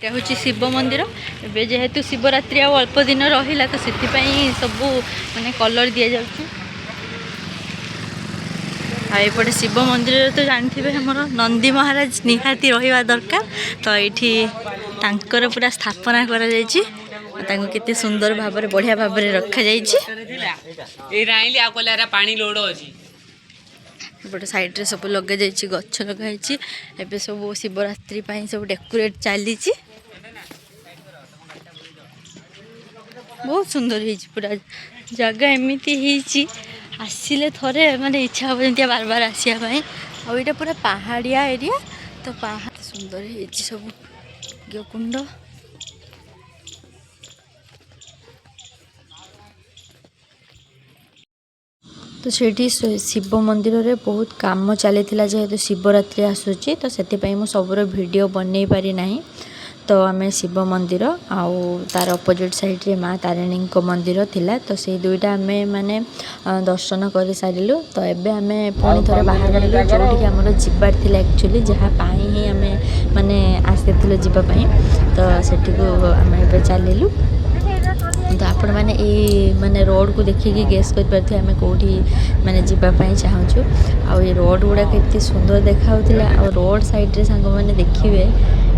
এটা হচ্ছে শিব মন্দির। এবে যেহেতু শিবরাত্রি অল্প দিন রহিলা তো সেপাই সবু মানে কলর দিয়া যাচ্ছে। এপটে শিব মন্দির তো জানিথিবে আমার নন্দী মহারাজ নিহাতি রহিবা দরকার। তো এইটি তাঙ্কর পুরা স্থাপনা করা যাইছি। তাঙ্কু কেতে সুন্দর ভাবে বঢ়িয়া ভাবে রখা যাইছি। এই রাইলি আ কলারা পানি লোড ଅଛି। এপটে সাইড্রে সব লগে যাইছি, গছ লগা হয়েছি। এবে সব শিবরাত্রি পাই সব ডেকোরেট চালিছি। बहुत सुंदर है पूरा जगह एमती आसिले थरे माने इच्छा हम जमी बार बार आसापी। आईटा पूरा पहाड़िया एरिया तो पहाड़ सुंदर है सब कुंड। तो सेठी शिव मंदिर रे बहुत काम चली जेहेतु शिवरात्रि आसूची तो से सबूर वीडियो बनई पारि नहीं। तो आम शिव मंदिर आउ तार अपोजिट साइड रे माँ तारिणी मंदिर थिला तो से दुईटा आम माने दर्शन कर सारू। तो एबे आम पुणी थे बाहर आलु जोटि आमर जीवार थिला एक्चुअली जहाँ ही आम माने आसीलु जीवाई। तो सेठी को आम एबे चलिलु। तो आपण मैंने माने रोड को देखिए गेस कर पारे आम कौटी माने जीवाई चाहूँ। आउ ये रोड गुड़ा के सुंदर देखा रोड साइड रे सांग मैंने देखिए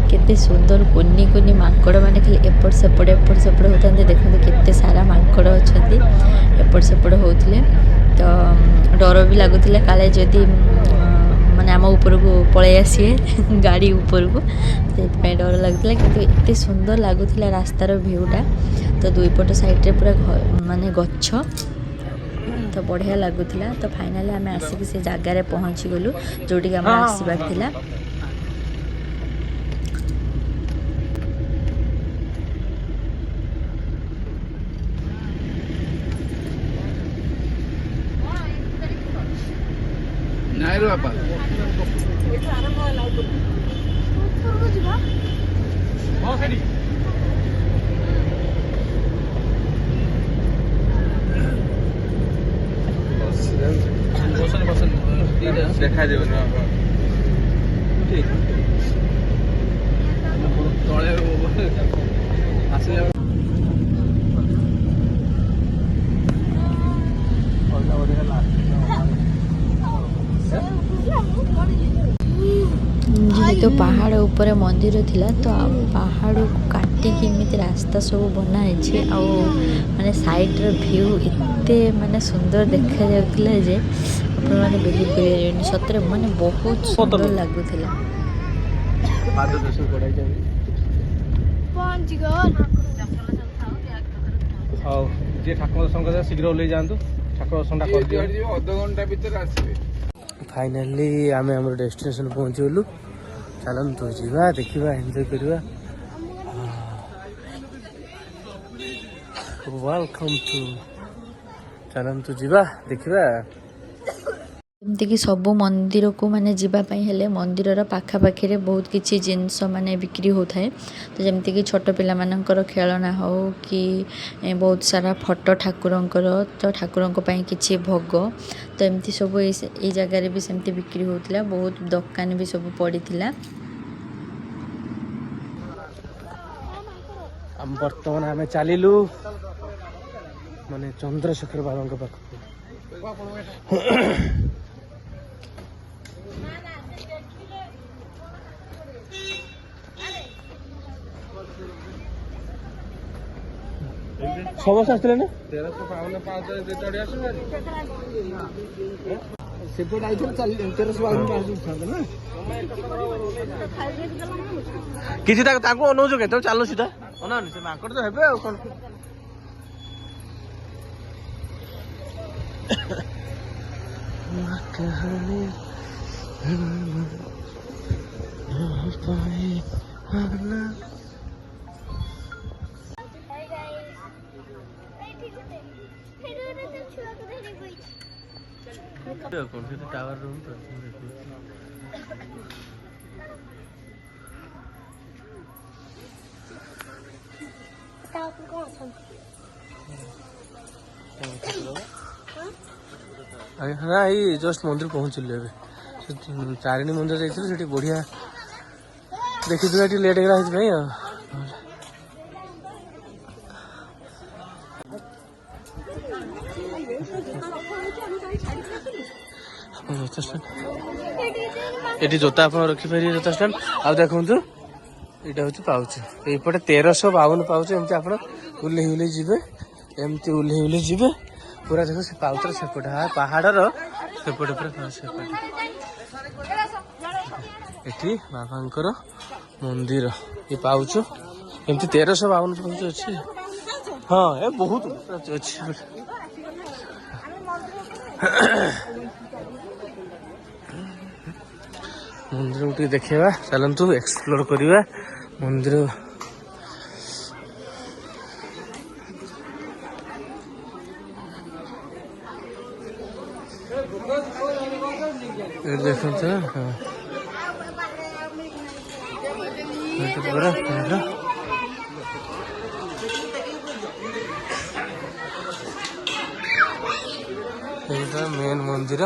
केते सुंदर कुनी कुनी मांकड़ मैंने खाली एपट सेपट होता देखते केते सारा मांकड़ अच्छा एपट सेपट होते। तो डर भी लगुला काले जदि माने आम ऊपर को पलि आसी गाड़ी ऊपर को से डर लगुला कि एते सुंदर लगुला रास्तार भ्यूटा। तो दुईपट साइड रे पूरा माने गच्छ तो बढ़िया लगुला। तो फाइनाली आम आसिक से जगार पहुँची गलु जोटी आम आसबार थिला। नाइरो बापा देखा देव ठीक तले आसिले जेहेतु पहाड़ ऊपर मंदिर थिला तो पहाड़ को काटिकी एमती रास्ता सब बनाई माने साइड रो व्यू एते माने सुंदर देखा जाउतिला जे अपन माने बिलीव करियनि सतरे माने बहुत सुंदर लागुतिला। पाद दर्शन कोडाई जाई पहुंच गल हां जे ठाकुर दर्शन कर शीघ्र ओले जांतु ठाकुर दर्शन कर दियो आधा घंटा भीतर आसीबे। फाइनली आमे हमर डेस्टिनेशन पहुंची गलु। चलतु जीवा देखा एंजॉय करवा। वेलकम टू चलतु जीवा देखा। जमती कि सबू मंदिर को माने जीवाई हेले मंदिर पाखापाखि बहुत किसी जिनस माने बिक्री होता है। तो जमती कि छोट पिला मानकर खेलना हो कि बहुत सारा फोटो ठाकुरंकर तो ठाकुरंक पई किछि भोग तो एमती सब ए जगार भी सेमती बिक्री होता। बहुत दुकान भी सब पड़ी थिला। हम वर्तमान आम चलिलु माने चंद्रशेखर बाबा पाख समस्त आसते ना 1352 किसी अनौज के चलो सीधा अनानी से माकड़ तो हेबे कौन टावर रूम तो ना ये जस्ट मंदिर पहुँचलु ए तारिणी मंदिर जाइए बढ़िया देखी लेट हो ଜୋତା ଷ୍ଟାଣ୍ଡ ଏଠି ଜୋତା ଆପଣ ରଖିପାରିବେ ଜୋତା ଷ୍ଟାଣ୍ଡ। ଆଉ ଦେଖନ୍ତୁ ଏଇଟା ହଉଛି ପାଉଚ ଏଇପଟେ 1352 ପାଉଚ। ଏମିତି ଆପଣ ଓହ୍ଲେଇ ଓହ୍ଲେଇ ଯିବେ ଏମିତି ଓହ୍ଲେଇ ଓହ୍ଲେଇ ଯିବେ ପୁରା ଦେଖ ସେ ପାଉଚର ସେପଟେ ପାହାଡର ସେପଟେ ପୁରା ସେପଟେ ଏଠି ବାବାଙ୍କର ମନ୍ଦିର ଏ ପାଉଚ ଏମିତି 1352 ପାଉଚ ଅଛି। ହଁ ଏ ବହୁତ ଅଛି ମନ୍ଦିରକୁ ଟିକେ ଦେଖେଇବା ଚାଲନ୍ତୁ ଏକ୍ସପ୍ଲୋର କରିବା ମନ୍ଦିର। ଏଠି ଦେଖନ୍ତୁ ଏଇଟା ମେନ୍ ମନ୍ଦିର।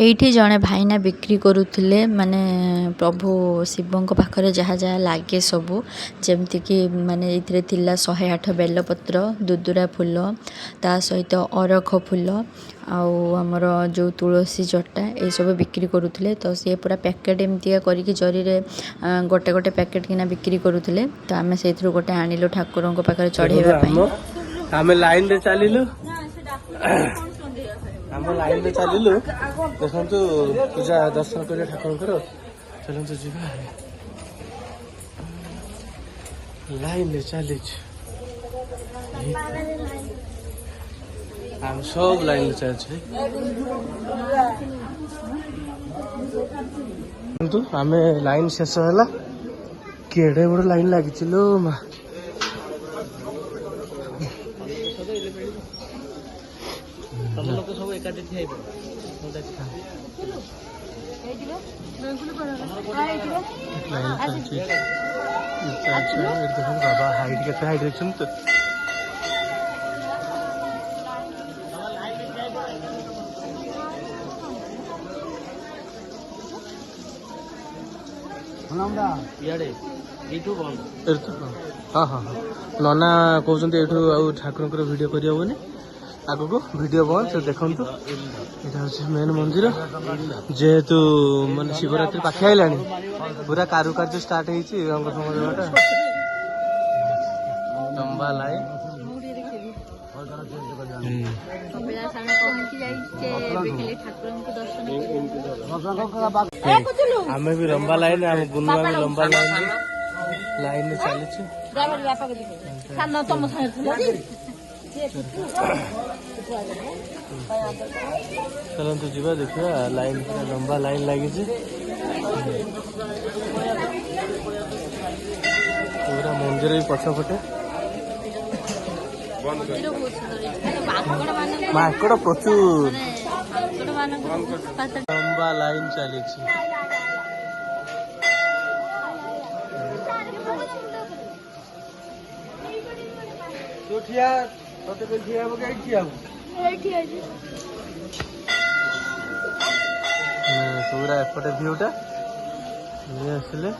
ଏଇଠି ଜଣେ ଭାଇନା ବିକ୍ରି କରୁଥିଲେ ମାନେ ପ୍ରଭୁ ଶିବଙ୍କ ପାଖରେ ଯାହା ଯାହା ଲାଗେ ସବୁ ଯେମିତିକି ମାନେ ଏଇଥିରେ ଥିଲା 108 ବେଲପତ୍ର ଦୁଦୁରା ଫୁଲ ତା ସହିତ ଅରଖ ଫୁଲ ଆଉ ଆମର ଯେଉଁ ତୁଳସୀ ଜଟା ଏସବୁ ବିକ୍ରି କରୁଥିଲେ। ତ ସିଏ ପୁରା ପ୍ୟାକେଟ୍ ଏମିତିକା କରିକି ଜରିରେ ଗୋଟେ ଗୋଟେ ପ୍ୟାକେଟ୍ କିନା ବିକ୍ରି କରୁଥିଲେ। ତ ଆମେ ସେଇଥିରୁ ଗୋଟେ ଆଣିଲୁ ଠାକୁରଙ୍କ ପାଖରେ ଚଢ଼େଇବା ପାଇଁ। ଆମେ ଲାଇନରେ ଚାଲିଲୁ ଦେଖନ୍ତୁ ପୂଜା ଦର୍ଶନ କରିବା ଠାକୁରଙ୍କର। ଚାଲନ୍ତୁ ଯିବା ଲାଇନରେ ଚାଲିଛୁ ଆମେ ସବୁ ଲାଇନରେ ଚାଲିଛୁ। କିନ୍ତୁ ଆମେ ଲାଇନ ଶେଷ ହେଲା କେଡ଼େ ବଡ଼ ଲାଇନ ଲାଗିଛି ଲୋ ମା। ଲୋକ ସବୁ ଏକାଠି ଠିଆ ବାବା ହାଇଟ୍ କେତେ ହାଇଟ୍ ଦେଖୁଛନ୍ତି ତ। ହଁ ହଁ ନନା କହୁଛନ୍ତି ଏଇଠୁ ଆଉ ଠାକୁରଙ୍କର ଭିଡ଼ିଓ କରିହେବନି ଆଗକୁ ଭିଡ଼ିଓ ବନ୍ଦ। ସେ ଦେଖନ୍ତୁ ଏଇଟା ହେଉଛି ମେନ୍ ମନ୍ଦିର। ଯେହେତୁ ମାନେ ଶିବରାତ୍ରି ପାଖେଇ ଆଇଲାଣି ପୁରା କାରୁକାର୍ଯ୍ୟ ଷ୍ଟାର୍ଟ ହେଇଛି ରଙ୍ଗ ଫଙ୍ଗ ଦେବାଟା। ଲମ୍ବା ଲାଇନ୍ ଆମେ ବି ଲମ୍ବା ଲାଇନ୍ ଆମ ଗୁନୁ ଆମେ ଲମ୍ବା ଲାଇନରେ ଚାଲିଛୁ। ଚାଲନ୍ତୁ ଯିବା ଦେଖିବା ଲାଇନ୍ ପୁରା ଲମ୍ବା ଲାଇନ୍ ଲାଗିଛି ପୁରା ମନ୍ଦିର ବି ପଛପଟେ। ମାଙ୍କଡ଼ ପ୍ରଚୁର ଲମ୍ବା ଲାଇନ୍ ଚାଲିଛି। ପୁରା ଏପଟେ ଭିଉଟା ଆସିଲେ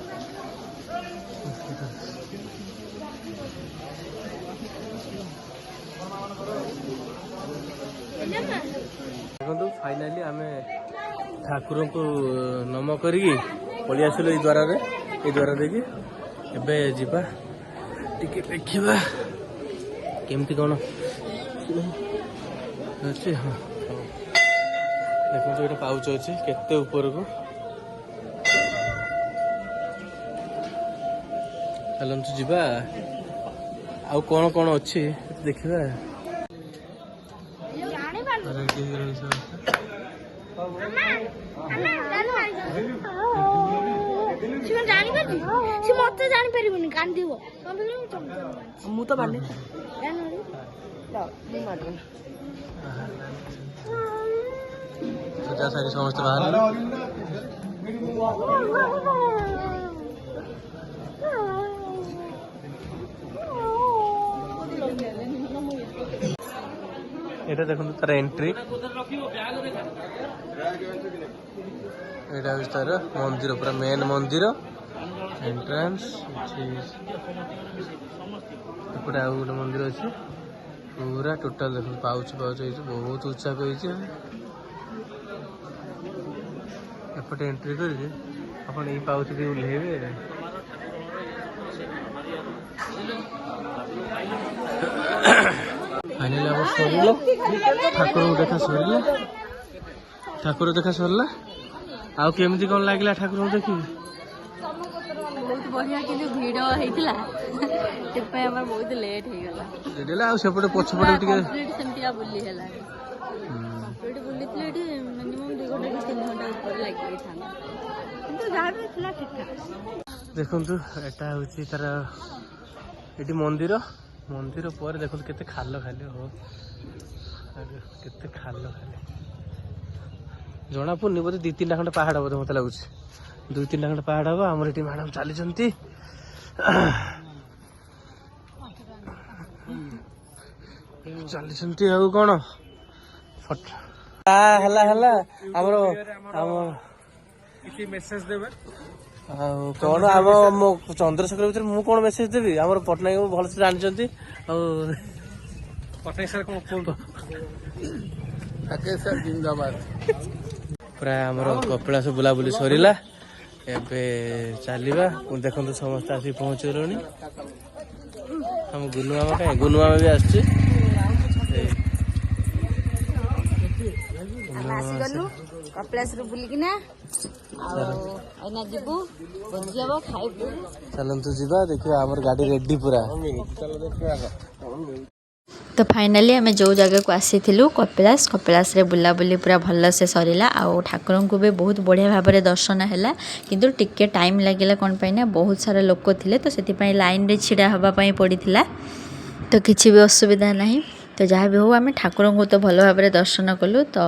ଦେଖନ୍ତୁ ଫାଇନାଲି ଆମେ ଠାକୁରଙ୍କୁ ନମ କରିକି ପଳେଇ ଆସିଲୁ ଏଇ ଦ୍ୱାରରେ। ଏଇ ଦ୍ୱାର ଦେଇକି ଏବେ ଯିବା ଟିକେ ଦେଖିବା କେମିତି କ'ଣ ଅଛି। ହଁ ଦେଖନ୍ତୁ ଏଇଟା ପାଉଚ ଅଛି କେତେ ଉପରକୁ। ଚାଲନ୍ତୁ ଯିବା ଆଉ କ'ଣ କ'ଣ ଅଛି ଦେଖିବା। ଜାଣିପାରିବୁନି କାନ୍ଦିବ ମୁଁ ତ ପାରୁନି ପୂଜା ସାରି ସମସ୍ତେ ବାହାରିଲେ। এটা দেখନ୍ତୁ ତାର ଏଣ୍ଟ୍ରି। ଏଇଟା ହେଉଛି ତାର ମନ୍ଦିର ପୁରା ମେନ୍ ମନ୍ଦିର ଏଣ୍ଟ୍ରାନ୍ସ। ଏପଟେ ଆଉ ଗୋଟେ ମନ୍ଦିର ଅଛି पूरा टोटाल देख पाउच बहुत उच्चा एपटे एंट्री करके अपन ये पाउच भी ओह्लैबे फाइनली अब सरला ठाकुर देखा सरला आउ केमती कौन लगे ठाकुर देखी बहुत बढ़िया कि भिड़ होता बहुत लेट हो गला सेपटे पछपटे बुली है मिनिमम 2 घंटा 3 घंटा ऊपर लगे देखु एटा हूँ तार ये मंदिर मंदिर पर देखो केते खाल खाली हो केते खाल खाली जना पड़नी बोधे 2-3 खंड पहाड़ बोधे मत लगुच 2-3 खंड पहाड़ हम आमर ये मैडम चली चली कौन मेसेज देबे कौन आम मो चंद्रशेखर भीतर मु कौन मेसेज देवी आम पटनायक भलसे जानते पटनायक सर कौन जिंदाबाद प्राय आमर कपिलास बुलाबुली सरीला एबे चलवा देखो समस्त आसी पहुँचल हम गुनु मामा कहीं गुनु मामा भी आसची कपिलास बुलिकिना चलतु जा देखिए आम गाड़ी रेडी पूरा तो फाइनाली आम जो जगह को आसी कपिलास रे बुलाबुली पूरा भल से सरला आउ ठाकुर को भी बहुत बढ़िया भाव में दर्शन है किंतु टिके टाइम लगे कौन पाई बहुत सारा लोक थे तो से लाइन रे छिड़ा हाँपाई पड़ा तो किसी भी असुविधा नहीं तो जहाँ भी हो आम ठाकुर को तो भल भाव में दर्शन कलु तो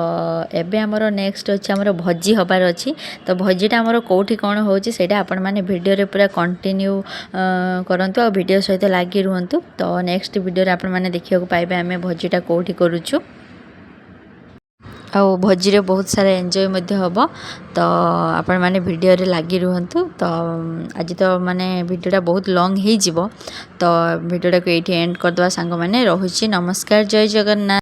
एबे आमर नेक्स्ट अच्छे आमर भोजी हबार अच्छी तो भोजीटा आमर कौटी कौन होची आपण मैंने वीडियो रे पूरा कंटिन्यू करंतु आ वीडियो सहित लगी रुहंतु तो नेक्स्ट वीडियो रे आपण मैंने देखिया को पाइबे आम भोजीटा कौटी करूछु आ भोजी रे बहुत सारा एंजॉय मध्य हम तो आपण मैंने वीडियो रे लगी रुहंतु तो आज तो माने वीडियोटा बहुत लॉन्ग हो जिवो तो वीडियोटा को एठी एंड कर दवा सांग माने रहुची नमस्कार जय जगन्नाथ।